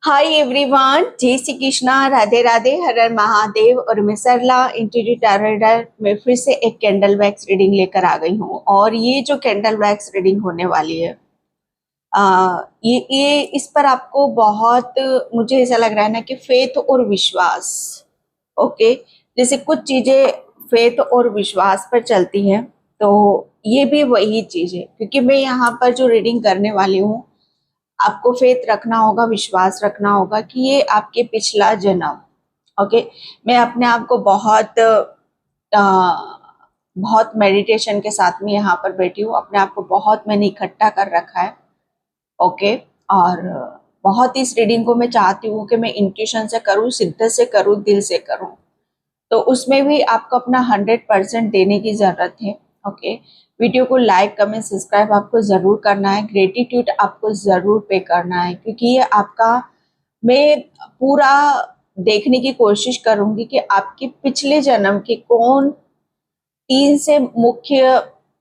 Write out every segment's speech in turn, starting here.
Hi everyone, जय श्री कृष्णा, राधे राधे, हर हर महादेव। और मैं सरला इंट्यूटिव टैरो रीडर में फिर से एक कैंडल वैक्स रीडिंग लेकर आ गई हूँ। और ये जो कैंडल वैक्स रीडिंग होने वाली है, ये इस पर आपको बहुत, मुझे ऐसा लग रहा है ना कि फेथ और विश्वास। ओके, जैसे कुछ चीजें फेथ और विश्वास पर चलती हैं, तो ये भी वही चीज है। क्योंकि मैं यहाँ पर जो रीडिंग करने वाली हूँ, आपको फेथ रखना होगा, विश्वास रखना होगा कि ये आपके पिछला जन्म। ओके, मैं अपने आप को बहुत मेडिटेशन के साथ में यहाँ पर बैठी हूँ। अपने आप को बहुत मैंने इकट्ठा कर रखा है। ओके, और बहुत इस रीडिंग को मैं चाहती हूँ कि मैं इंट्यूशन से करूँ, शिद्दत से करूँ, दिल से करूँ। तो उसमें भी आपको अपना 100% देने की जरूरत है। ओके, वीडियो को लाइक कमेंट सब्सक्राइब आपको जरूर करना है। ग्रेटिट्यूड आपको जरूर पे करना है, क्योंकि ये आपका, मैं पूरा देखने की कोशिश करूंगी कि आपके पिछले जन्म के कौन तीन से मुख्य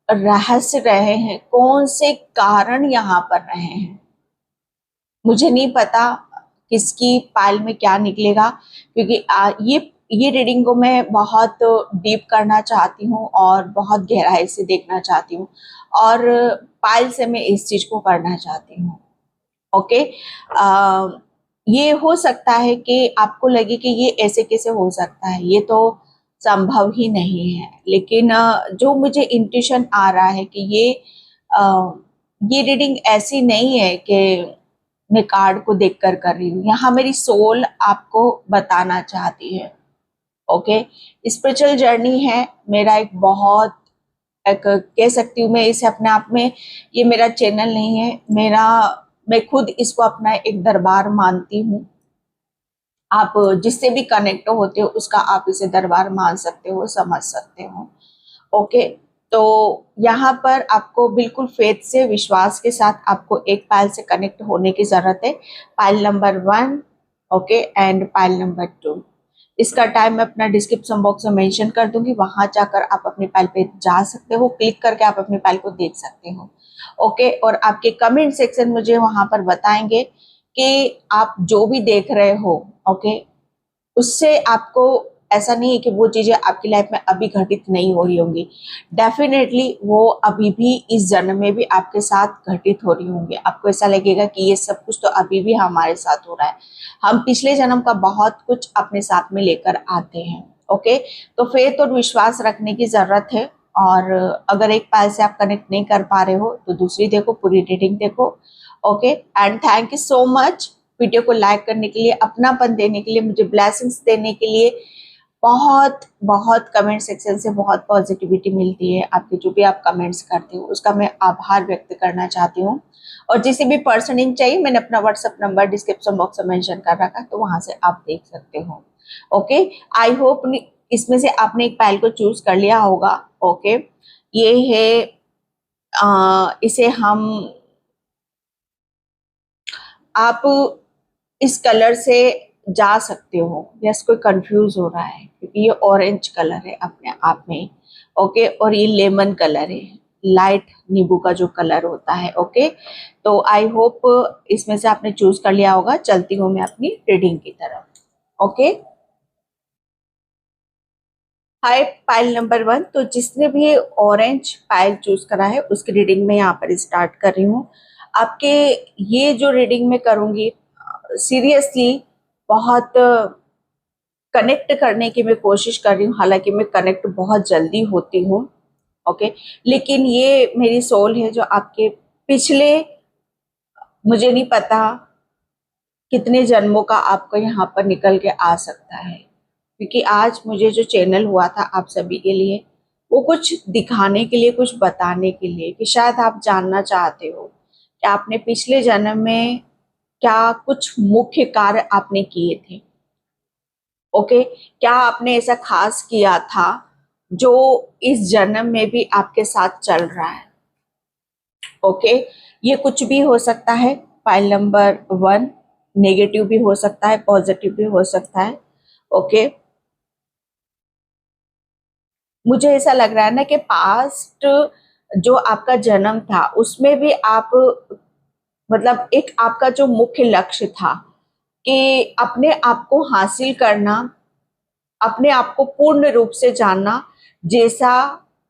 रहस्य रहे हैं, कौन से कारण यहाँ पर रहे हैं। मुझे नहीं पता किसकी पाइल में क्या निकलेगा, क्योंकि ये रीडिंग को मैं बहुत डीप करना चाहती हूँ और बहुत गहराई से देखना चाहती हूँ, और पाइल से मैं इस चीज को करना चाहती हूँ। ओके, ये हो सकता है कि आपको लगे कि ये ऐसे कैसे हो सकता है, ये तो संभव ही नहीं है। लेकिन जो मुझे इंट्यूशन आ रहा है कि ये रीडिंग ऐसी नहीं है कि मैं कार्ड को देखकर कर रही हूँ। यहाँ मेरी सोल आपको बताना चाहती है। ओके, स्पिरिचुअल जर्नी है मेरा, एक बहुत, एक कह सकती हूँ मैं इसे अपने आप में, ये मेरा चैनल नहीं है मेरा, मैं खुद इसको अपना एक दरबार मानती हूँ। आप जिससे भी कनेक्ट होते हो उसका आप इसे दरबार मान सकते हो, समझ सकते हो। ओके, तो यहाँ पर आपको बिल्कुल फेथ से, विश्वास के साथ आपको एक पाइल से कनेक्ट होने की जरूरत है। Pile number 1, okay, and pile number 2। इसका टाइम मैं अपना डिस्क्रिप्शन बॉक्स में मेंशन कर दूंगी, वहां जाकर आप अपनी पाइल पे जा सकते हो, क्लिक करके आप अपनी पाइल को देख सकते हो। ओके, और आपके कमेंट सेक्शन मुझे वहां पर बताएंगे कि आप जो भी देख रहे हो, ओके, उससे आपको ऐसा नहीं है कि वो चीजें आपकी लाइफ में अभी घटित नहीं हो रही होंगी। डेफिनेटली वो अभी भी इस जन्म में भी आपके साथ घटित हो रही होंगी। आपको ऐसा लगेगा कि ये सब कुछ तो अभी भी हमारे साथ हो रहा है। हम पिछले जन्म का बहुत कुछ अपने साथ में लेकर आते हैं। ओके, तो फेथ और विश्वास रखने की जरूरत है। और अगर एक पाइल से आप कनेक्ट नहीं कर पा रहे हो तो दूसरी देखो, पूरी रीडिंग देखो। Okay, and thank you so much video को लाइक करने के लिए, अपनापन देने के लिए, मुझे ब्लेसिंग्स देने के लिए। बहुत बहुत कमेंट सेक्शन से बहुत पॉजिटिविटी मिलती है। आपके जो भी आप कमेंट्स करते हो उसका मैं आभार व्यक्त करना चाहती हूँ। और जिसे भी पर्सनिंग चाहिए, मैंने अपना व्हाट्सएप नंबर डिस्क्रिप्शन बॉक्स में मेंशन कर रखा है, तो वहां से आप देख सकते हो। ओके, आई होप इसमें से आपने एक फाइल को चूज कर लिया होगा। ओके, ये है, इसे हम, आप इस कलर से जा सकते हो। यस, कोई कंफ्यूज हो रहा है क्योंकि ये ऑरेंज कलर है अपने आप में। ओके, और ये लेमन कलर है, लाइट नींबू का जो कलर होता है। ओके, तो आई होप इसमें से आपने चूज कर लिया होगा। चलती हूँ मैं अपनी रीडिंग की तरफ। ओके, हाय पाइल नंबर 1। तो जिसने भी ऑरेंज पाइल चूज करा है उसकी रीडिंग में यहाँ पर स्टार्ट कर रही हूँ। आपके ये जो रीडिंग में करूंगी, सीरियसली बहुत कनेक्ट करने की मैं कोशिश कर रही हूँ। हालांकि मैं कनेक्ट बहुत जल्दी होती हूँ। ओके, लेकिन ये मेरी सोल है जो आपके पिछले, मुझे नहीं पता कितने जन्मों का आपको यहाँ पर निकल के आ सकता है। क्योंकि आज मुझे जो चैनल हुआ था आप सभी के लिए, वो कुछ दिखाने के लिए, कुछ बताने के लिए, कि शायद आप जानना चाहते हो कि आपने पिछले जन्म में क्या कुछ मुख्य कार्य आपने किए थे। ओके, क्या आपने ऐसा खास किया था जो इस जन्म में भी आपके साथ चल रहा है। ओके, ये कुछ भी हो सकता है। फाइल नंबर 1 नेगेटिव भी हो सकता है, पॉजिटिव भी हो सकता है। ओके, मुझे ऐसा लग रहा है ना कि पास्ट जो आपका जन्म था उसमें भी आप, मतलब एक आपका जो मुख्य लक्ष्य था, कि अपने आप को हासिल करना, अपने आप को पूर्ण रूप से जानना, जैसा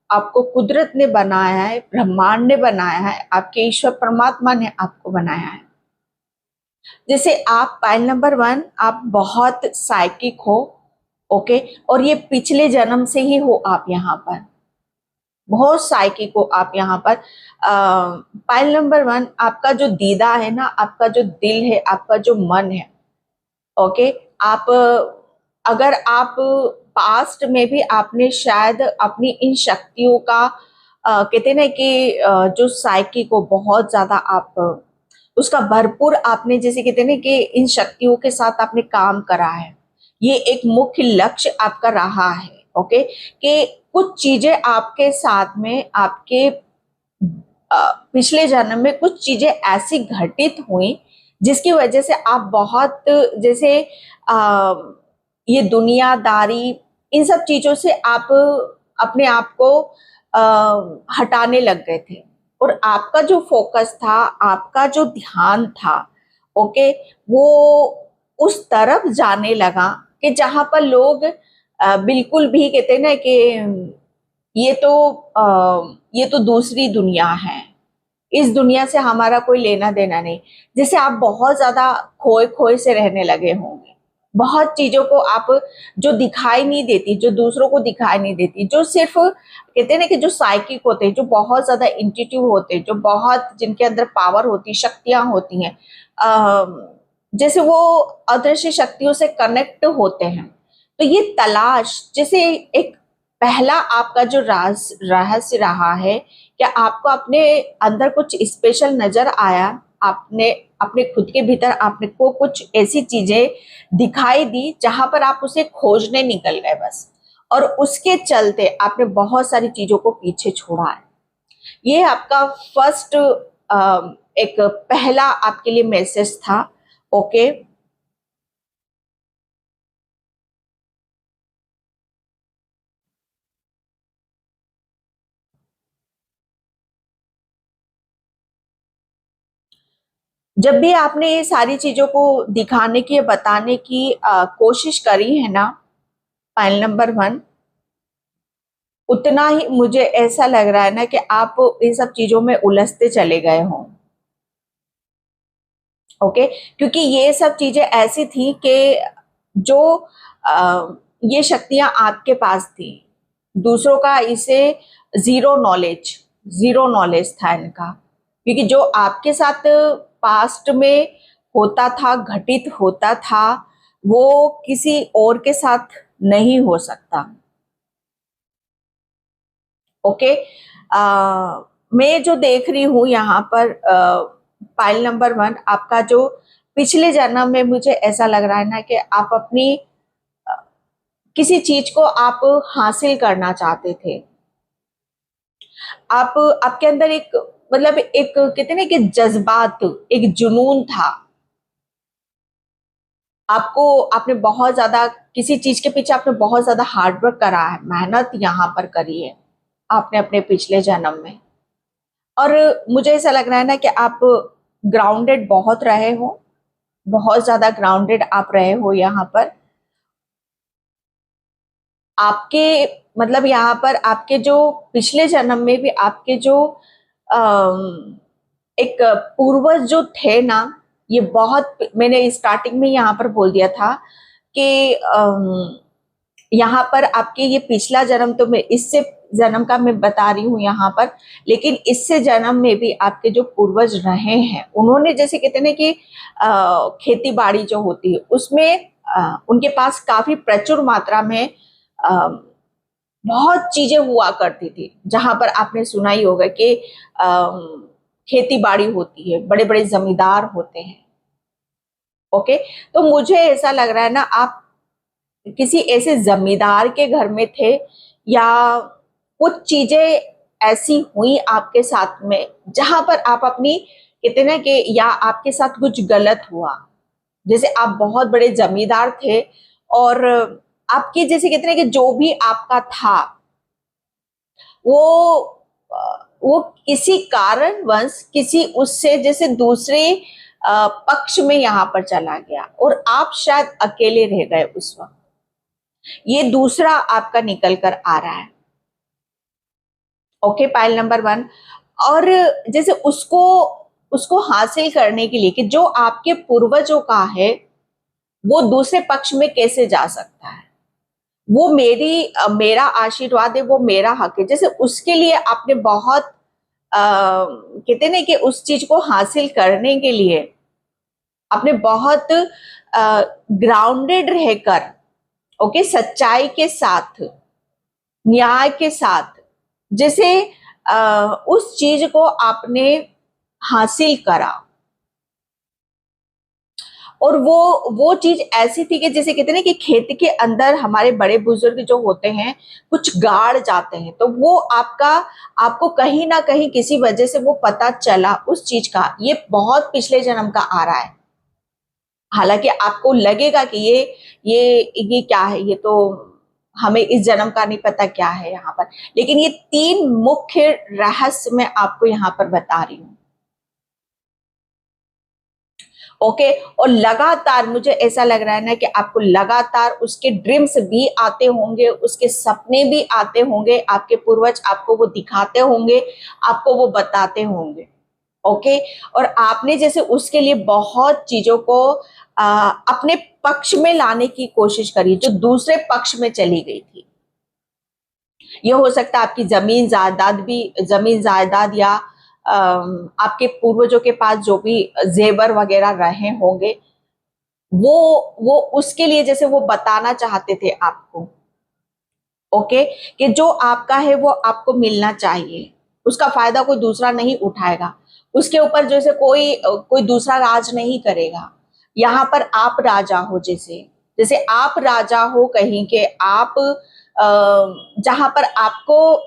आपको कुदरत ने बनाया है, ब्रह्मांड ने बनाया है, आपके ईश्वर परमात्मा ने आपको बनाया है। जैसे आप पाइल नंबर 1, आप बहुत साइकिक हो, ओके, और ये पिछले जन्म से ही हो, आप यहाँ पर बहुत साइकिक हो आप यहाँ पर। पाइल नंबर 1, आपका जो दीदा है ना, आपका जो दिल है, आपका जो मन है, ओके, आप अगर आप पास्ट में भी आपने शायद अपनी इन शक्तियों का कहते हैं ना कि जो साइकी को बहुत ज्यादा आप उसका भरपूर आपने जैसे कहते हैं ना कि इन शक्तियों के साथ आपने काम करा है। ये एक मुख्य लक्ष्य आपका रहा है, ओके, कि कुछ चीजें आपके साथ में आपके पिछले जन्म में कुछ चीजें ऐसी घटित हुई जिसकी वजह से आप बहुत जैसे आ, ये दुनियादारी इन सब चीजों से आप अपने आप को हटाने लग गए थे, और आपका जो फोकस था, आपका जो ध्यान था, ओके, वो उस तरफ जाने लगा कि जहां पर लोग बिल्कुल भी कहते हैं ना कि ये तो ये तो दूसरी दुनिया है, इस दुनिया से हमारा कोई लेना देना नहीं। जैसे आप बहुत ज्यादा खोए खोए से रहने लगे होंगे, बहुत चीजों को आप जो दिखाई नहीं देती, जो दूसरों को दिखाई नहीं देती, जो सिर्फ कहते हैं ना कि जो साइकिक होते हैं, जो बहुत ज्यादा इंट्यूटिव होते हैं, जो बहुत जिनके अंदर पावर होती, शक्तियां होती हैं, जैसे वो अदृश्य शक्तियों से कनेक्ट होते हैं। तो ये तलाश जैसे एक पहला आपका जो रहस्य रहा है, क्या आपको अपने अंदर कुछ स्पेशल नजर आया, आपने अपने खुद के भीतर आपने को कुछ ऐसी चीजें दिखाई दी जहां पर आप उसे खोजने निकल गए बस, और उसके चलते आपने बहुत सारी चीजों को पीछे छोड़ा है। ये आपका फर्स्ट एक पहला आपके लिए मैसेज था, ओके। जब भी आपने ये सारी चीजों को दिखाने की, बताने की कोशिश करी है ना, फाइल नंबर 1, उतना ही मुझे ऐसा लग रहा है ना कि आप इन सब चीजों में उलझते चले गए हों, ओके, क्योंकि ये सब चीजें ऐसी थी कि जो ये शक्तियां आपके पास थी, दूसरों का इसे जीरो नॉलेज जीरो नॉलेज था इनका, क्योंकि जो आपके साथ पास्ट में होता था, घटित होता था, वो किसी और के साथ नहीं हो सकता, ओके। मैं जो देख रही हूँ यहाँ पर फाइल नंबर 1, आपका जो पिछले जन्म में मुझे ऐसा लग रहा है ना कि आप अपनी किसी चीज को आप हासिल करना चाहते थे, आप आपके अंदर एक मतलब एक कहते ना कि जज्बात, एक जुनून था, आपको आपने बहुत ज्यादा किसी चीज के पीछे आपने बहुत ज्यादा हार्डवर्क करा है, मेहनत यहाँ पर करी है आपने अपने पिछले जन्म में। और मुझे ऐसा लग रहा है ना कि आप ग्राउंडेड बहुत रहे हो, बहुत ज्यादा ग्राउंडेड आप रहे हो यहाँ पर। आपके मतलब यहाँ पर आपके जो पिछले जन्म में भी आपके जो एक पूर्वज जो थे ना, ये बहुत मैंने स्टार्टिंग में यहाँ पर बोल दिया था कि यहाँ पर आपके ये पिछला जन्म तो मैं इससे जन्म का मैं बता रही हूँ यहाँ पर, लेकिन इससे जन्म में भी आपके जो पूर्वज रहे हैं, उन्होंने जैसे कहते हैं ना कि खेती बाड़ी जो होती है उसमें उनके पास काफी प्रचुर मात्रा में बहुत चीजें हुआ करती थी, जहां पर आपने सुना ही होगा कि खेती बाड़ी होती है, बड़े बड़े जमींदार होते हैं, ओके। तो मुझे ऐसा लग रहा है ना आप किसी ऐसे जमींदार के घर में थे, या कुछ चीजें ऐसी हुई आपके साथ में जहां पर आप अपनी कहते ना कि या आपके साथ कुछ गलत हुआ, जैसे आप बहुत बड़े जमींदार थे, और आपकी जैसे कहते हैं कि जो भी आपका था वो वो किसी कारणवश किसी उससे जैसे दूसरे पक्ष में यहाँ पर चला गया, और आप शायद अकेले रह गए उस वक्त। ये दूसरा आपका निकल कर आ रहा है। Okay, pile number 1। और जैसे उसको उसको हासिल करने के लिए कि जो आपके पूर्वजों का है वो दूसरे पक्ष में कैसे जा सकता है, वो मेरा आशीर्वाद है, वो मेरा हक है, जैसे उसके लिए आपने बहुत कहते ना कि उस चीज को हासिल करने के लिए आपने बहुत ग्राउंडेड रहकर, ओके, सच्चाई के साथ, न्याय के साथ, जैसे उस चीज को आपने हासिल करा। और वो चीज ऐसी थी कि जैसे कहते हैं ना कि खेत के अंदर हमारे बड़े बुजुर्ग जो होते हैं कुछ गाड़ जाते हैं, तो वो आपको कहीं ना कहीं किसी वजह से वो पता चला उस चीज का, ये बहुत पिछले जन्म का आ रहा है। हालांकि आपको लगेगा कि ये क्या है, ये तो हमें इस जन्म का नहीं पता क्या है यहाँ पर, लेकिन ये 3 मुख्य रहस्य मैं आपको यहाँ पर बता रही हूँ। ओके, और लगातार मुझे ऐसा लग रहा है ना कि आपको लगातार उसके ड्रीम्स भी आते होंगे, उसके सपने भी आते होंगे, आपके पूर्वज आपको वो दिखाते होंगे, आपको वो बताते होंगे। ओके, और आपने जैसे उसके लिए बहुत चीजों को अपने पक्ष में लाने की कोशिश करी जो दूसरे पक्ष में चली गई थी। ये हो सकता है आपकी जमीन जायदाद या आपके पूर्वजों के पास जो भी जेवर वगैरह रहे होंगे, वो उसके लिए जैसे वो बताना चाहते थे आपको, ओके, कि जो आपका है वो आपको मिलना चाहिए, उसका फायदा कोई दूसरा नहीं उठाएगा, उसके ऊपर जैसे कोई दूसरा राज नहीं करेगा, यहाँ पर आप राजा हो, जैसे जैसे आप राजा हो कहीं के, आप जहां पर आपको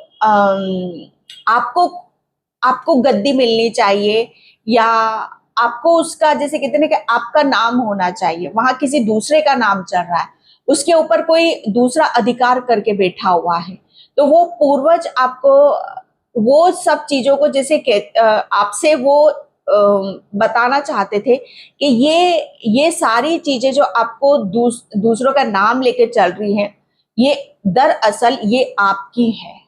आपको गद्दी मिलनी चाहिए, या आपको उसका जैसे कहते हैं ना कि आपका नाम होना चाहिए, वहां किसी दूसरे का नाम चल रहा है, उसके ऊपर कोई दूसरा अधिकार करके बैठा हुआ है, तो वो पूर्वज आपको वो सब चीजों को जैसे आपसे वो बताना चाहते थे कि ये सारी चीजें जो आपको दूसरों का नाम लेके चल रही हैं, ये दरअसल ये आपकी है।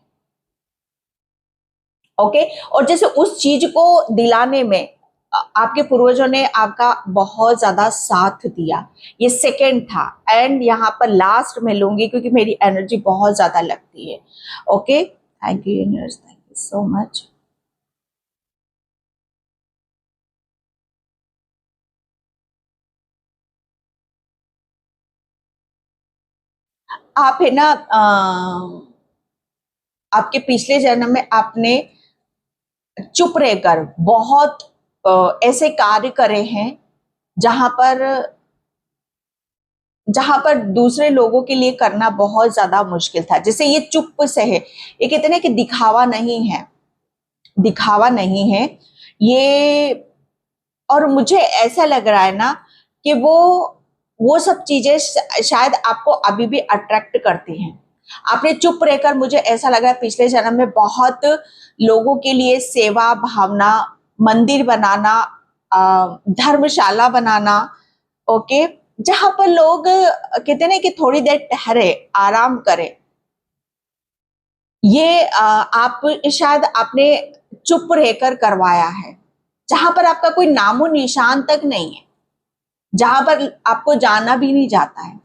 ओके, और जैसे उस चीज को दिलाने में आपके पूर्वजों ने आपका बहुत ज्यादा साथ दिया। ये सेकंड था, एंड यहाँ पर लास्ट में लूंगी क्योंकि मेरी एनर्जी बहुत ज्यादा लगती है। Okay, thank you universe, thank you so much. आप है ना आपके पिछले जन्म में आपने चुप रहकर बहुत ऐसे कार्य करे हैं जहां पर दूसरे लोगों के लिए करना बहुत ज्यादा मुश्किल था। जैसे ये चुप से है, ये कहते हैं कि दिखावा नहीं है, दिखावा नहीं है ये। और मुझे ऐसा लग रहा है ना कि वो सब चीजें शायद आपको अभी भी अट्रैक्ट करती हैं। आपने चुप रहकर, मुझे ऐसा लग रहा है पिछले जन्म में बहुत लोगों के लिए सेवा भावना, मंदिर बनाना, धर्मशाला बनाना, ओके, जहां पर लोग कहते हैं कि थोड़ी देर ठहरे, आराम करें, ये आप शायद आपने चुप रहकर करवाया है, जहां पर आपका कोई नामो निशान तक नहीं है, जहां पर आपको जाना भी नहीं जाता है।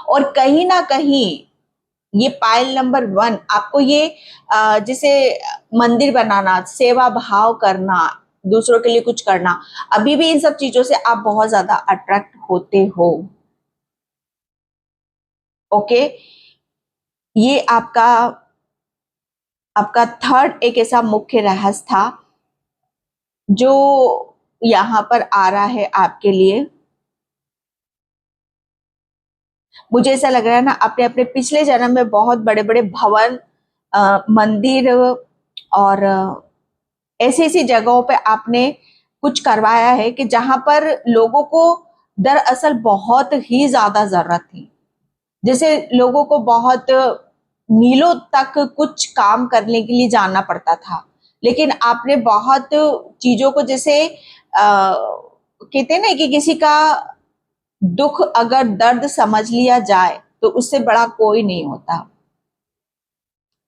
और कहीं ना कहीं ये पायल नंबर 1 आपको ये जैसे मंदिर बनाना, सेवा भाव करना, दूसरों के लिए कुछ करना, अभी भी इन सब चीजों से आप बहुत ज्यादा अट्रैक्ट होते हो। ओके, ये आपका आपका थर्ड एक ऐसा मुख्य रहस्य था जो यहां पर आ रहा है आपके लिए। मुझे ऐसा लग रहा है ना, अपने अपने पिछले जन्म में बहुत बड़े बड़े भवन, मंदिर और ऐसी ऐसी जगहों पे आपने कुछ करवाया है कि जहां पर लोगों को दरअसल बहुत ही ज्यादा जरूरत थी। जैसे लोगों को बहुत मीलों तक कुछ काम करने के लिए जाना पड़ता था, लेकिन आपने बहुत चीजों को जैसे कहते हैं ना कि किसी का दुख अगर दर्द समझ लिया जाए तो उससे बड़ा कोई नहीं होता।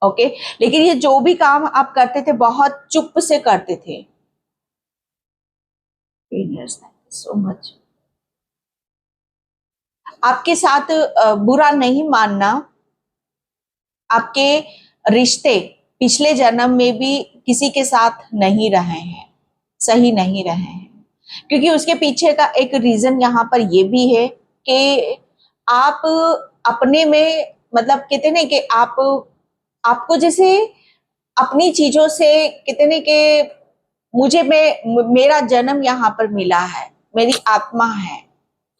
ओके, लेकिन ये जो भी काम आप करते थे बहुत चुप से करते थे। So much. आपके साथ बुरा नहीं मानना, आपके रिश्ते पिछले जन्म में भी किसी के साथ नहीं रहे हैं, सही नहीं रहे हैं, क्योंकि उसके पीछे का एक रीजन यहाँ पर ये भी है कि आप अपने में, मतलब कहते ना कि आप, आपको जैसे अपनी चीजों से कहते ना कि मुझे मेरा जन्म यहाँ पर मिला है, मेरी आत्मा है,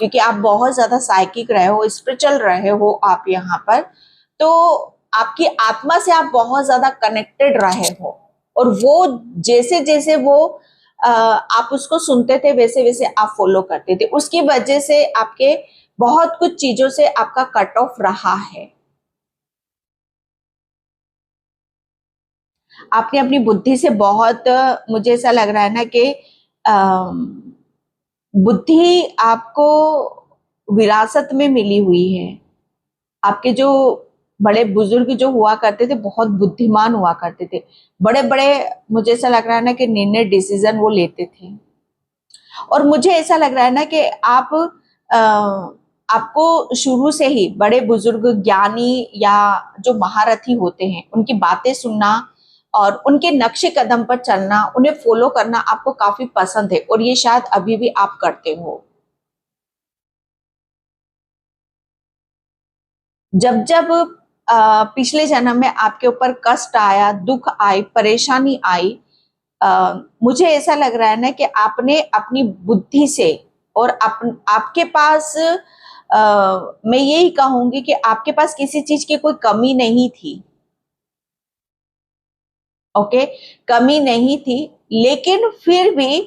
क्योंकि आप बहुत ज्यादा साइकिक रहे हो, स्पिरिचुअल रहे हो आप यहाँ पर, तो आपकी आत्मा से आप बहुत ज्यादा कनेक्टेड रहे हो, और वो जैसे जैसे वो आप उसको सुनते थे वैसे वैसे आप फॉलो करते थे, उसकी वजह से आपके बहुत कुछ चीजों से आपका कट ऑफ रहा है। आपने अपनी बुद्धि से बहुत, मुझे ऐसा लग रहा है ना कि बुद्धि आपको विरासत में मिली हुई है। आपके जो बड़े बुजुर्ग जो हुआ करते थे बहुत बुद्धिमान हुआ करते थे, बड़े बड़े, मुझे ऐसा लग रहा है ना कि निर्णय डिसीजन वो लेते थे। और मुझे ऐसा लग रहा है ना कि आप आपको शुरू से ही बड़े बुजुर्ग, ज्ञानी या जो महारथी होते हैं उनकी बातें सुनना और उनके नक्शे कदम पर चलना, उन्हें फॉलो करना आपको काफी पसंद है, और ये शायद अभी भी आप करते हो। जब जब पिछले जन्म में आपके ऊपर कष्ट आया, दुख आई, परेशानी आई, मुझे ऐसा लग रहा है ना कि आपने अपनी बुद्धि से, और आपके पास, मैं यही कहूंगी कि आपके पास किसी चीज की कोई कमी नहीं थी। ओके, कमी नहीं थी, लेकिन फिर भी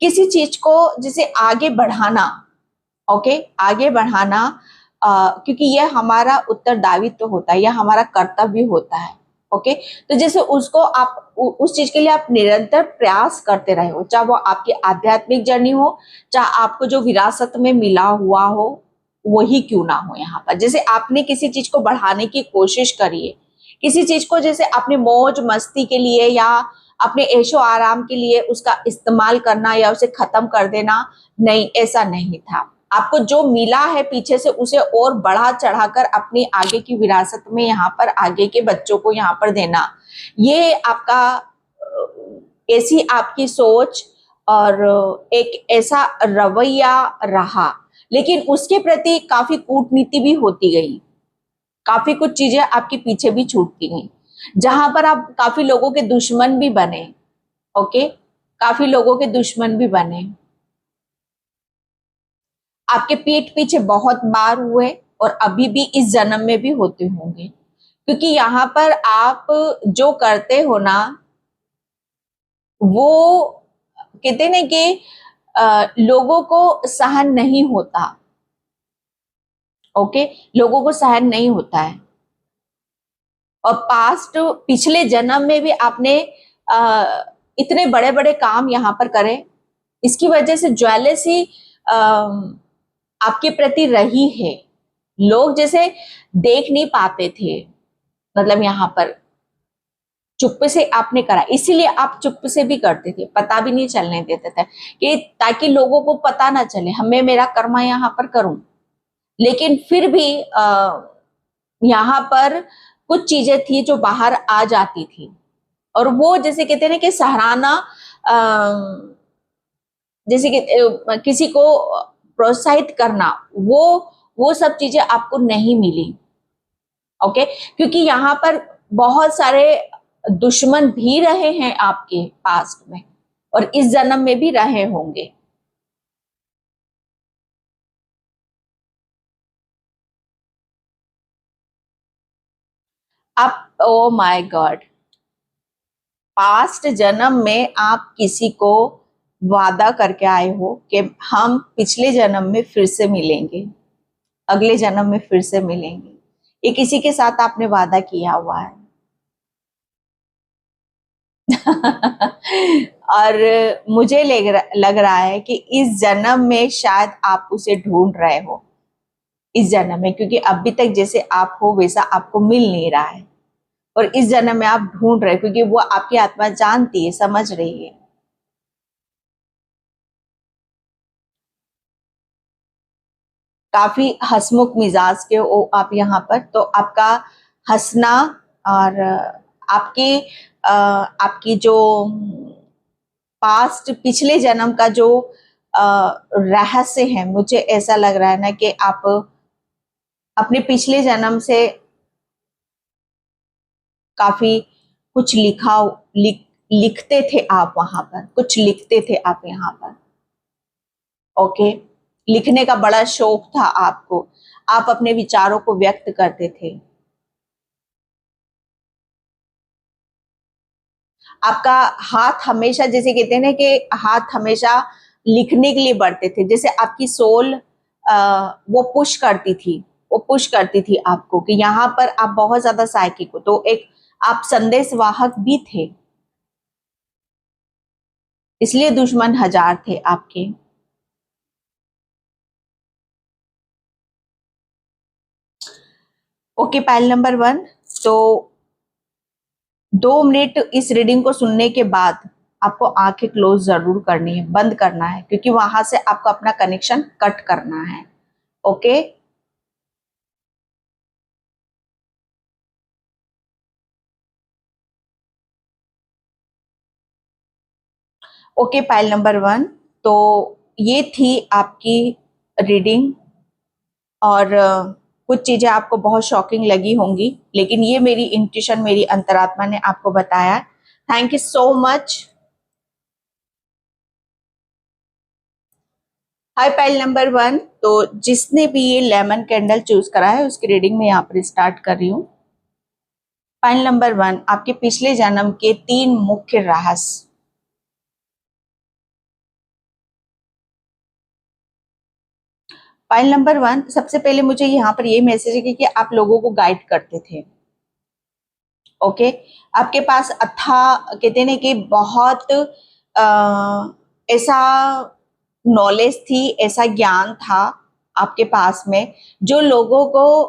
किसी चीज को जैसे आगे बढ़ाना, ओके, आगे बढ़ाना, क्योंकि यह हमारा उत्तरदायित्व होता है, यह हमारा कर्तव्य होता है। ओके, तो जैसे उसको आप उस चीज के लिए आप निरंतर प्रयास करते रहे हो, चाहे वो आपकी आध्यात्मिक जर्नी हो, चाहे आपको जो विरासत में मिला हुआ हो वही क्यों ना हो। यहाँ पर जैसे आपने किसी चीज को बढ़ाने की कोशिश करी है, किसी चीज को जैसे अपने मौज मस्ती के लिए या अपने ऐशो आराम के लिए उसका इस्तेमाल करना या उसे खत्म कर देना, नहीं, ऐसा नहीं था। आपको जो मिला है पीछे से उसे और बढ़ा चढ़ाकर अपनी आगे की विरासत में यहाँ पर आगे के बच्चों को यहाँ पर देना, ये आपका ऐसी आपकी सोच और एक ऐसा रवैया रहा। लेकिन उसके प्रति काफी कूटनीति भी होती गई, काफी कुछ चीजें आपके पीछे भी छूटती गई, जहां पर आप काफी लोगों के दुश्मन भी बने। ओके, काफी लोगों के दुश्मन भी बने, आपके पीठ पीछे बहुत बार हुए, और अभी भी इस जन्म में भी होते होंगे, क्योंकि यहाँ पर आप जो करते हो ना, वो कहते ना कि लोगों को सहन नहीं होता। ओके, लोगों को सहन नहीं होता है, और पास्ट, पिछले जन्म में भी आपने इतने बड़े बड़े काम यहाँ पर करे, इसकी वजह से ज्वेलसी आपके प्रति रही है। लोग जैसे देख नहीं पाते थे, मतलब यहाँ पर चुप से आपने करा, इसीलिए आप चुप से भी करते थे, पता भी नहीं चलने देते थे, कि ताकि लोगों को पता ना चले, हमें मेरा कर्मा यहाँ पर करूं। लेकिन फिर भी यहाँ पर कुछ चीजें थी जो बाहर आ जाती थी, और वो जैसे कहते हैं ना कि सराहना, जैसे कि किसी को प्रोत्साहित करना, वो सब चीजें आपको नहीं मिली। ओके, क्योंकि यहाँ पर बहुत सारे दुश्मन भी रहे हैं आपके पास्ट में, और इस जन्म में भी रहे होंगे। आप, ओ माय गॉड, पास्ट जन्म में आप किसी को वादा करके आए हो कि हम पिछले जन्म में फिर से मिलेंगे, अगले जन्म में फिर से मिलेंगे, ये किसी के साथ आपने वादा किया हुआ है। और मुझे लग रहा है कि इस जन्म में शायद आप उसे ढूंढ रहे हो, इस जन्म में, क्योंकि अभी तक जैसे आप हो वैसा आपको मिल नहीं रहा है, और इस जन्म में आप ढूंढ रहे हो क्योंकि वो आपकी आत्मा जानती है, समझ रही है। काफी हंसमुख मिजाज के हो आप यहाँ पर, तो आपका हंसना और आपकी आपकी जो पास्ट पिछले जन्म का जो रहस्य है, मुझे ऐसा लग रहा है ना कि आप अपने पिछले जन्म से काफी कुछ लिखते थे आप वहां पर, कुछ लिखते थे आप यहाँ पर। ओके, लिखने का बड़ा शौक था आपको, आप अपने विचारों को व्यक्त करते थे। आपका हाथ हमेशा, जैसे कहते हैं ना कि हाथ हमेशा लिखने के लिए बढ़ते थे, जैसे आपकी सोल वो पुश करती थी, वो पुश करती थी आपको कि यहाँ पर आप बहुत ज्यादा साइकिक हो, तो एक आप संदेश वाहक भी थे, इसलिए दुश्मन हजार थे आपके। Okay, pile number 1। तो 2 मिनट इस रीडिंग को सुनने के बाद आपको आंखें क्लोज जरूर करनी है, बंद करना है, क्योंकि वहां से आपको अपना कनेक्शन कट करना है। Okay, okay, pile number 1। तो ये थी आपकी रीडिंग, और कुछ चीजें आपको बहुत शॉकिंग लगी होंगी, लेकिन ये मेरी इंट्यूशन, मेरी अंतरात्मा ने आपको बताया। Thank you so much. Hi pile number 1। तो जिसने भी ये लेमन कैंडल चूज करा है उसकी रीडिंग में यहाँ पर स्टार्ट कर रही हूँ। पाइल नंबर 1, आपके पिछले जन्म के 3 मुख्य रहस्य। पाइल नंबर 1, सबसे पहले मुझे यहाँ पर ये मैसेज है कि आप लोगों को गाइड करते थे। ओके, आपके पास अथा, कहते हैं ना कि बहुत ऐसा नॉलेज थी, ऐसा ज्ञान था आपके पास में, जो लोगों को,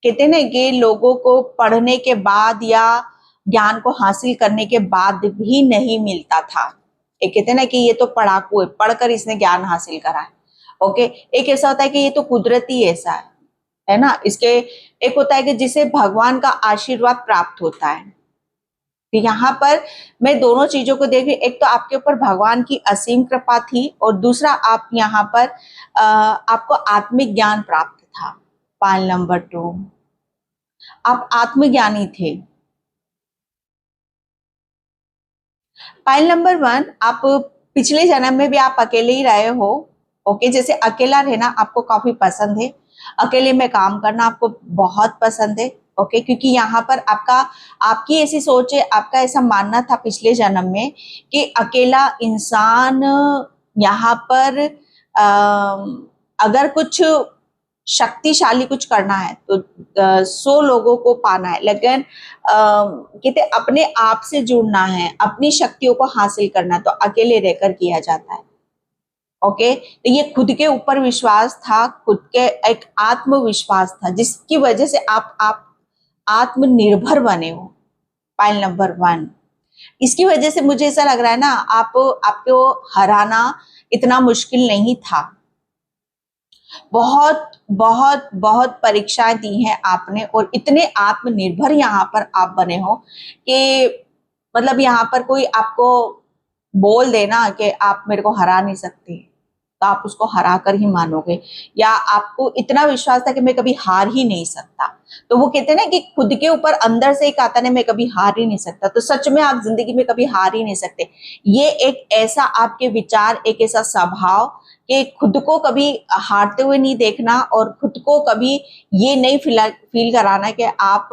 कहते हैं ना कि लोगों को पढ़ने के बाद या ज्ञान को हासिल करने के बाद भी नहीं मिलता था। एक कहते हैं ना कि ये तो पढ़ाकू है, पढ़कर इसने ज्ञान हासिल करा है। ओके, एक ऐसा होता है कि ये तो कुदरती ऐसा है ना, इसके एक होता है कि जिसे भगवान का आशीर्वाद प्राप्त होता है। तो यहाँ पर मैं दोनों चीजों को देख रही, एक तो आपके ऊपर भगवान की असीम कृपा थी, और दूसरा आप यहाँ पर आपको आत्मिक ज्ञान प्राप्त था। पाइल नंबर 2, आप आत्मज्ञानी थे। पाइल नंबर 1, आप पिछले जन्म में भी आप अकेले ही रहे हो। ओके, जैसे अकेला रहना आपको काफी पसंद है, अकेले में काम करना आपको बहुत पसंद है। ओके, क्योंकि यहाँ पर आपका, आपकी ऐसी सोच है, आपका ऐसा मानना था पिछले जन्म में कि अकेला इंसान यहाँ पर अगर कुछ शक्तिशाली कुछ करना है तो 100 लोगों को पाना है, लेकिन कहते अपने आप से जुड़ना है, अपनी शक्तियों को हासिल करना तो अकेले रहकर किया जाता है। ओके, तो ये खुद के ऊपर विश्वास था, खुद के एक आत्मविश्वास था, जिसकी वजह से आप आत्मनिर्भर बने हो। पाइल नंबर 1, इसकी वजह से मुझे ऐसा लग रहा है ना, आप आपको हराना इतना मुश्किल नहीं था। बहुत बहुत बहुत परीक्षाएं दी हैं आपने, और इतने आत्मनिर्भर यहाँ पर आप बने हो कि मतलब यहाँ पर कोई आपको बोल देना कि आप मेरे को हरा नहीं सकते, तो आप उसको हरा कर ही मानोगे, या आपको इतना विश्वास था कि मैं कभी हार ही नहीं सकता। तो वो कहते हैं ना कि खुद के ऊपर अंदर से एक आता नहीं, मैं कभी हार ही नहीं सकता, तो सच में आप जिंदगी में कभी हार ही नहीं सकते। ये एक ऐसा आपके विचार, एक ऐसा स्वभाव कि खुद को कभी हारते हुए नहीं देखना, और खुद को कभी ये नहीं फील कराना कि आप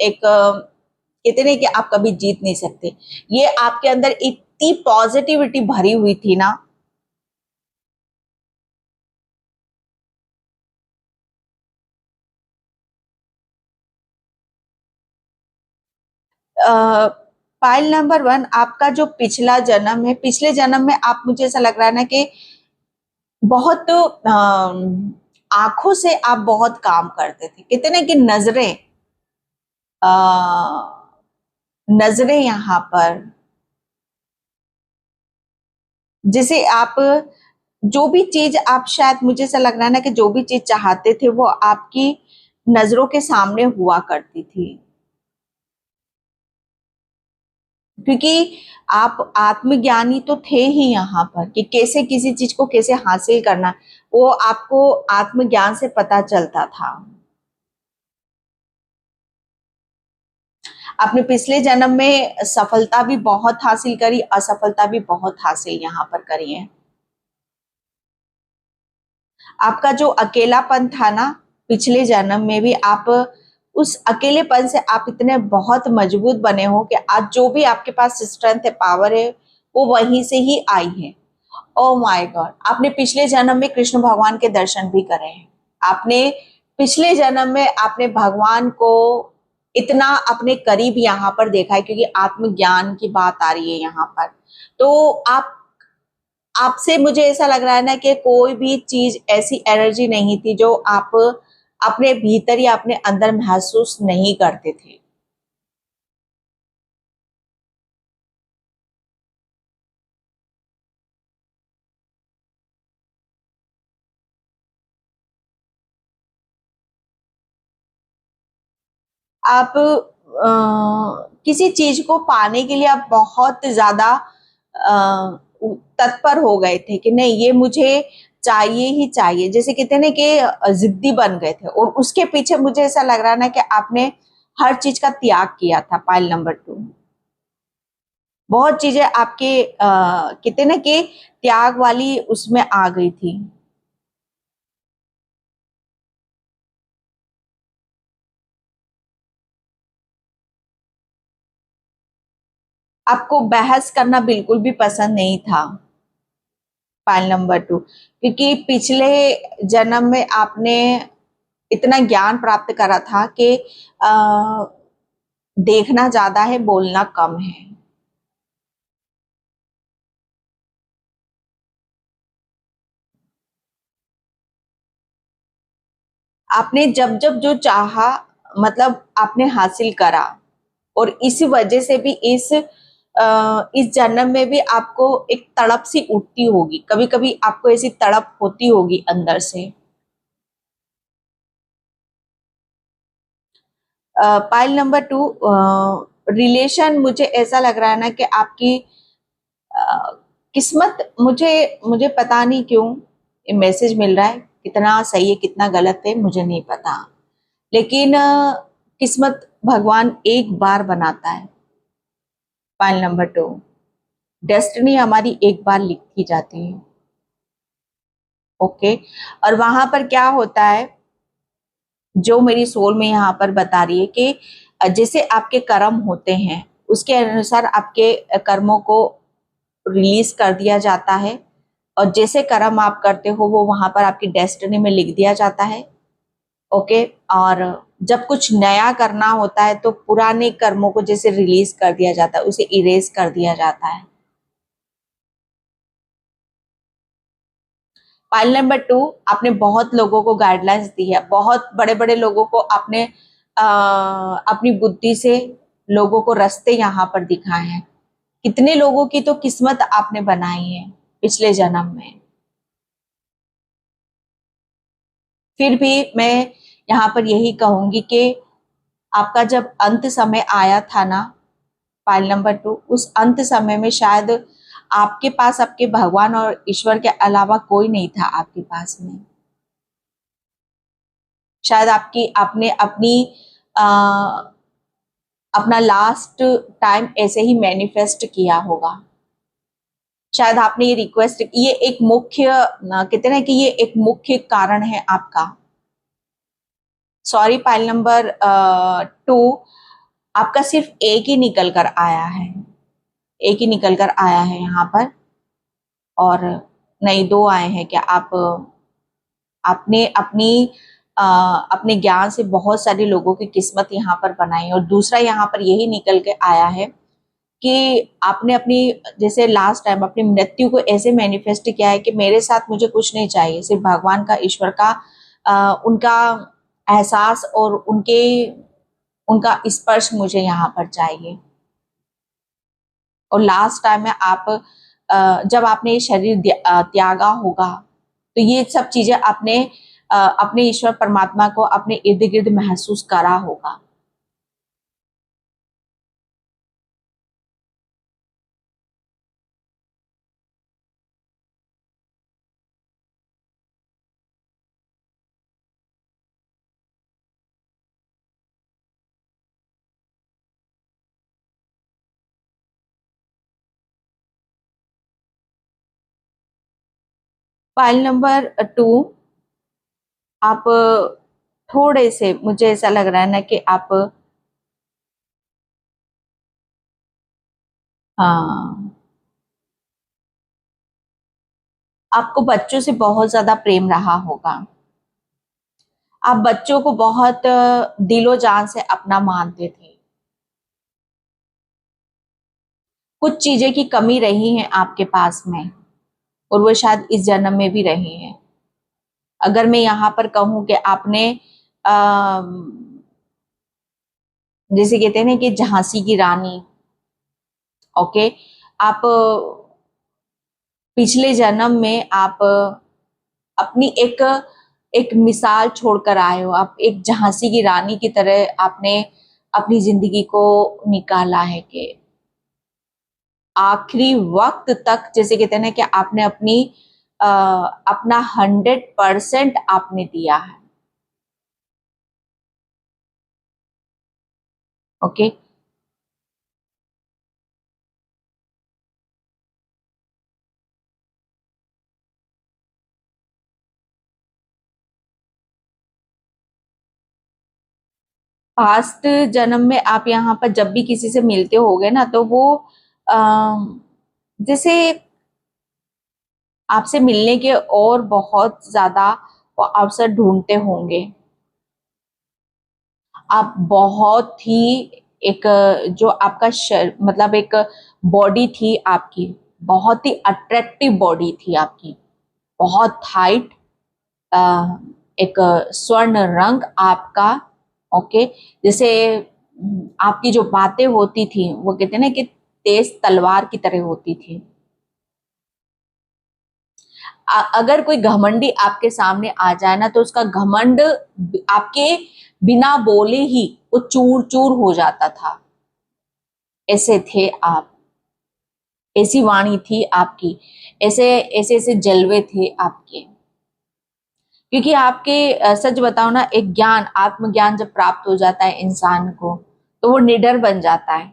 एक कहते नहीं कि आप कभी जीत नहीं सकते। ये आपके अंदर इतनी पॉजिटिविटी भरी हुई थी ना। पाइल नंबर 1, आपका जो पिछला जन्म है, पिछले जन्म में आप, मुझे ऐसा लग रहा है ना कि बहुत आंखों से आप बहुत काम करते थे। कहते ना कि नजरें, नजरें यहाँ पर, जैसे आप जो भी चीज आप, शायद मुझे ऐसा लग रहा है ना कि जो भी चीज चाहते थे वो आपकी नजरों के सामने हुआ करती थी, क्योंकि आप आत्मज्ञानी तो थे ही यहाँ पर कि कैसे किसी चीज को कैसे हासिल करना, वो आपको आत्मज्ञान से पता चलता था। आपने पिछले जन्म में सफलता भी बहुत हासिल करी, असफलता भी बहुत हासिल यहाँ पर करी है। आपका जो अकेलापन था ना, पिछले जन्म में भी आप उस अकेलेपन से आप इतने बहुत मजबूत बने हो कि आज जो भी आपके पास स्ट्रेंथ है, पावर है, वो वहीं से ही आई है। ओ माय गॉड, आपने पिछले जन्म में कृष्ण भगवान के दर्शन भी करे हैं। आपने पिछले जन्म में आपने भगवान को इतना अपने करीब यहाँ पर देखा है, क्योंकि आत्मज्ञान की बात आ रही है यहाँ पर। तो आप, आपसे मुझे ऐसा लग रहा है ना कि कोई भी चीज ऐसी एनर्जी नहीं थी जो आप अपने भीतर या अपने अंदर महसूस नहीं करते थे। आप किसी चीज को पाने के लिए आप बहुत ज्यादा तत्पर हो गए थे कि नहीं, ये मुझे चाहिए ही चाहिए, जैसे कहते हैं ना कि जिद्दी बन गए थे, और उसके पीछे मुझे ऐसा लग रहा है ना कि आपने हर चीज का त्याग किया था। पाइल नंबर 2, बहुत चीजें आपके कहते हैं ना कि त्याग वाली उसमें आ गई थी। आपको बहस करना बिल्कुल भी पसंद नहीं था। फाइल नंबर 2, क्योंकि पिछले जन्म में आपने इतना ज्ञान प्राप्त करा था कि देखना ज्यादा है, बोलना कम है। आपने जब जब जो चाहा, मतलब आपने हासिल करा, और इसी वजह से भी इस जन्म में भी आपको एक तड़प सी उठती होगी, कभी कभी आपको ऐसी तड़प होती होगी अंदर से। पाइल नंबर 2, रिलेशन, मुझे ऐसा लग रहा है ना कि आपकी किस्मत, मुझे मुझे पता नहीं क्यों ये मैसेज मिल रहा है, कितना सही है कितना गलत है मुझे नहीं पता, लेकिन किस्मत भगवान एक बार बनाता है। पाइल नंबर 2, डेस्टिनी हमारी एक बार लिखी जाती है। ओके, और वहां पर क्या होता है, जो मेरी सोल में यहाँ पर बता रही है कि जैसे आपके कर्म होते हैं उसके अनुसार आपके कर्मों को रिलीज कर दिया जाता है, और जैसे कर्म आप करते हो वो वहां पर आपकी डेस्टिनी में लिख दिया जाता है। ओके, और जब कुछ नया करना होता है तो पुराने कर्मों को जैसे रिलीज कर दिया जाता है, उसे इरेज कर दिया जाता है। फाइल नंबर 2, आपने बहुत लोगों को गाइडलाइंस दी है, बहुत बड़े बड़े लोगों को आपने अपनी बुद्धि से लोगों को रास्ते यहाँ पर दिखाए हैं। कितने लोगों की तो किस्मत आपने बनाई है पिछले जन्म में। फिर भी मैं यहाँ पर यही कहूंगी कि आपका जब अंत समय आया था ना, फाइल नंबर 2, उस अंत समय में शायद आपके पास आपके भगवान और ईश्वर के अलावा कोई नहीं था आपके पास में। शायद आपकी आपने अपनी आ, अपना लास्ट टाइम ऐसे ही मैनिफेस्ट किया होगा। शायद आपने ये रिक्वेस्ट, ये एक मुख्य कहते हैं ना कि ये एक मुख्य कारण है आपका। सॉरी, फाइल नंबर 2, आपका सिर्फ एक ही निकल कर आया है, एक ही निकल कर आया है यहाँ पर, और नहीं, दो आए हैं क्या। आप आपने अपने ज्ञान से बहुत सारे लोगों की किस्मत यहाँ पर बनाई, और दूसरा यहाँ पर यही निकल के आया है कि आपने अपनी, जैसे लास्ट टाइम अपनी मृत्यु को ऐसे मैनिफेस्ट किया है कि मेरे साथ मुझे कुछ नहीं चाहिए, सिर्फ भगवान का, ईश्वर का उनका एहसास और उनका स्पर्श मुझे यहाँ पर चाहिए। और लास्ट टाइम में आप जब आपने ये शरीर त्यागा होगा तो ये सब चीजें आपने अपने ईश्वर परमात्मा को अपने इर्द गिर्द महसूस करा होगा। फाइल नंबर 2, आप थोड़े से, मुझे ऐसा लग रहा है ना कि आप, हाँ, आपको बच्चों से बहुत ज्यादा प्रेम रहा होगा। आप बच्चों को बहुत दिलो जान से अपना मानते थे। कुछ चीजें की कमी रही है आपके पास में, और वो शायद इस जन्म में भी रही है। अगर मैं यहाँ पर कहूँ कि आपने अ, जैसे कहते हैं ना कि झांसी की रानी, ओके, आप पिछले जन्म में आप अपनी एक एक मिसाल छोड़कर आए हो। आप एक झांसी की रानी की तरह आपने अपनी जिंदगी को निकाला है कि आखिरी वक्त तक, जैसे कहते हैं ना कि आपने अपना 100% आपने दिया है। ओके, पास्ट जन्म में आप यहाँ पर जब भी किसी से मिलते होगे ना, तो वो जैसे आपसे मिलने के और बहुत ज्यादा वो अवसर ढूंढते होंगे। आप बहुत ही एक, जो आपका मतलब एक बॉडी थी आपकी, बहुत ही अट्रैक्टिव बॉडी थी आपकी, बहुत हाइट, एक स्वर्ण रंग आपका। ओके, जैसे आपकी जो बातें होती थी वो कहते हैं ना कि तेज तलवार की तरह होती थी। अगर कोई घमंडी आपके सामने आ जाए ना, तो उसका घमंड आपके बिना बोले ही वो चूर चूर हो जाता था। ऐसे थे आप, ऐसी वाणी थी आपकी, ऐसे ऐसे ऐसे जलवे थे आपके। क्योंकि आपके सच बताओ ना, एक ज्ञान, आत्मज्ञान जब प्राप्त हो जाता है इंसान को, तो वो निडर बन जाता है।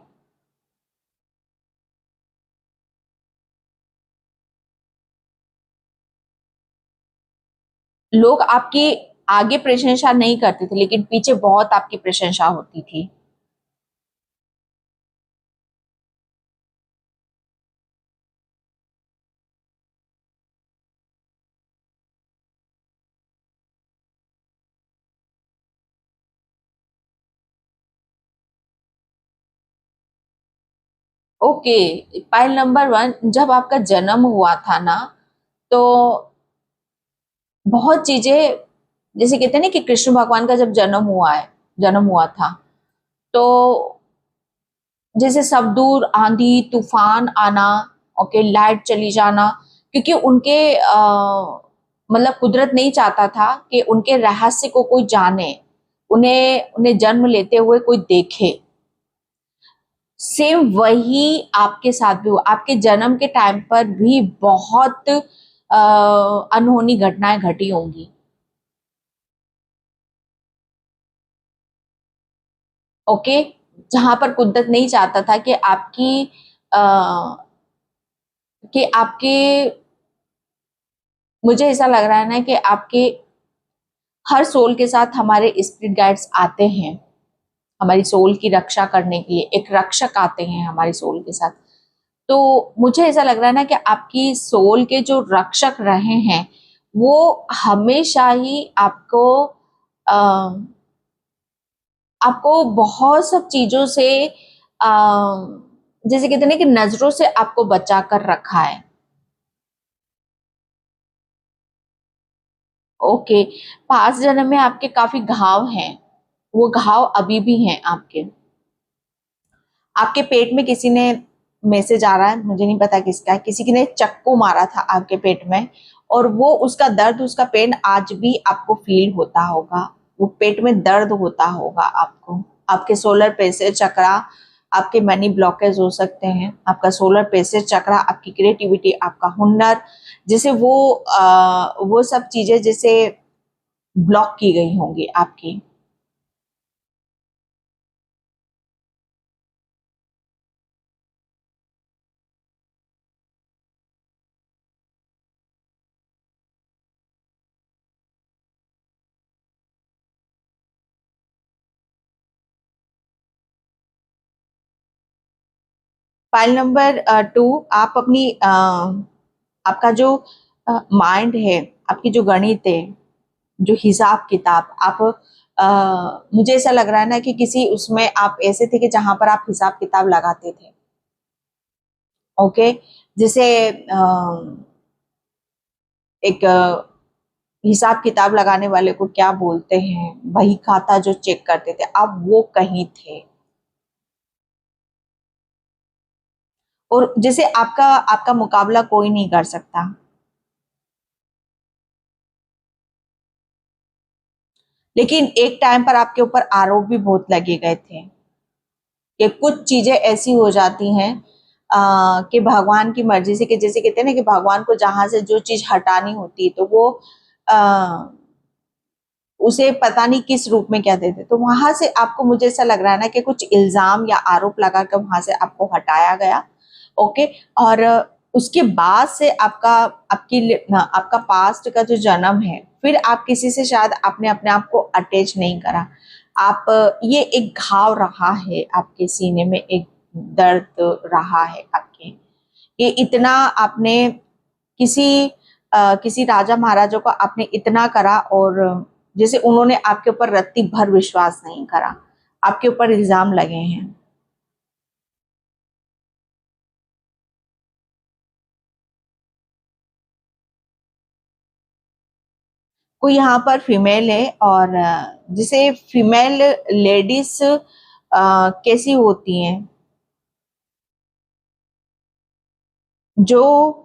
लोग आपकी आगे प्रशंसा नहीं करते थे, लेकिन पीछे बहुत आपकी प्रशंसा होती थी। ओके, पाइल नंबर 1, जब आपका जन्म हुआ था ना, तो बहुत चीजें, जैसे कहते हैं ना कि कृष्ण भगवान का जब जन्म हुआ था, तो जैसे सब दूर आंधी तूफान आना, ओके, लाइट चली जाना, क्योंकि उनके मतलब कुदरत नहीं चाहता था कि उनके रहस्य को कोई जाने, उन्हें उन्हें जन्म लेते हुए कोई देखे। सेम वही आपके साथ भी हुआ। आपके जन्म के टाइम पर भी बहुत अनहोनी घटनाएं घटी होंगी। ओके, जहां पर कुदरत नहीं चाहता था कि आ, आपके, मुझे ऐसा लग रहा है ना कि आपके हर सोल के साथ हमारे स्पिरिट गाइड्स आते हैं, हमारी सोल की रक्षा करने के लिए एक रक्षक आते हैं हमारी सोल के साथ। तो मुझे ऐसा लग रहा है ना कि आपकी सोल के जो रक्षक रहे हैं, वो हमेशा ही आपको बहुत सब चीजों से जैसे कहते हैं ना कि नजरों से आपको बचा कर रखा है। ओके, पास्ट जन्म में आपके काफी घाव हैं, वो घाव अभी भी हैं आपके। आपके पेट में किसी ने, मैसेज आ रहा है, मुझे नहीं पता किसका है, किसी ने चक्कू मारा था आपके पेट में, और वो उसका दर्द, उसका पेन आज भी आपको फील होता होगा। वो पेट में दर्द होता होगा आपको। आपके सोलर प्लेक्सस चक्रा, आपके मनी ब्लॉकेज हो सकते हैं, आपका सोलर प्लेक्सस चक्रा, आपकी क्रिएटिविटी, आपका हुनर, जैसे वो सब चीजें जैसे ब्लॉक की गई होंगी आपकी। फाइल नंबर 2, आप अपनी आपका जो माइंड है, आपकी जो गणित है, जो हिसाब किताब, आप मुझे ऐसा लग रहा है ना कि किसी उसमें आप ऐसे थे कि जहां पर आप हिसाब किताब लगाते थे। ओके, जैसे एक हिसाब किताब लगाने वाले को क्या बोलते हैं, वही खाता जो चेक करते थे, आप वो कहीं थे। और जैसे आपका आपका मुकाबला कोई नहीं कर सकता। लेकिन एक टाइम पर आपके ऊपर आरोप भी बहुत लगे गए थे कि कुछ चीजें ऐसी हो जाती हैं कि भगवान की मर्जी से, कि जैसे कहते हैं ना कि भगवान को जहां से जो चीज हटानी होती है तो वो आ, उसे पता नहीं किस रूप में क्या देते, तो वहां से आपको, मुझे ऐसा लग रहा है ना कि कुछ इल्जाम या आरोप लगा कर वहां से आपको हटाया गया। ओके, और उसके बाद से आपका पास्ट का जो जन्म है, फिर आप किसी से शायद आपने अपने आप को अटैच नहीं करा। आप ये एक घाव रहा है आपके सीने में, एक दर्द रहा है आपके, ये इतना आपने किसी किसी राजा महाराजा को आपने इतना करा, और जैसे उन्होंने आपके ऊपर रत्ती भर विश्वास नहीं करा, आपके ऊपर इल्जाम लगे हैं। कोई यहाँ पर फीमेल है, और जिसे फीमेल लेडीज कैसी होती हैं, जो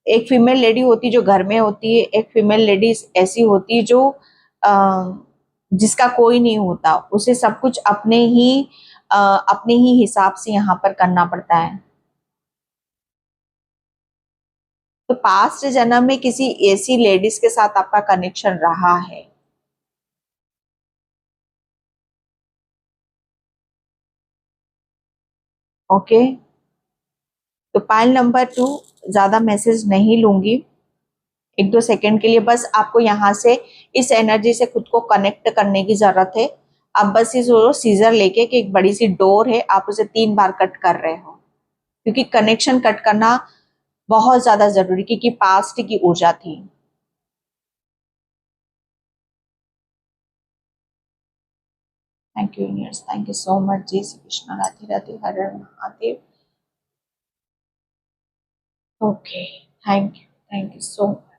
एक फीमेल लेडी होती है जो घर में होती है, एक फीमेल लेडीज ऐसी होती है जो जिसका कोई नहीं होता, उसे सब कुछ अपने ही हिसाब से यहाँ पर करना पड़ता है। तो पास्ट जन्म में किसी ऐसी लेडीज के साथ आपका कनेक्शन रहा है। ओके, तो पाइल नंबर 2, ज्यादा मैसेज नहीं लूंगी, 1-2 सेकंड के लिए बस आपको यहाँ से इस एनर्जी से खुद को कनेक्ट करने की जरूरत है। आप बस इस सीजर लेके कि एक बड़ी सी डोर है, आप उसे 3 बार कट कर रहे हो, क्योंकि कनेक्शन कट करना बहुत ज्यादा जरूरी, क्योंकि पास्ट की ऊर्जा थी। Thank you universe, thank you so much. जय श्री कृष्ण, राधे राधे, हर हर Mahadev. Okay, thank you so much.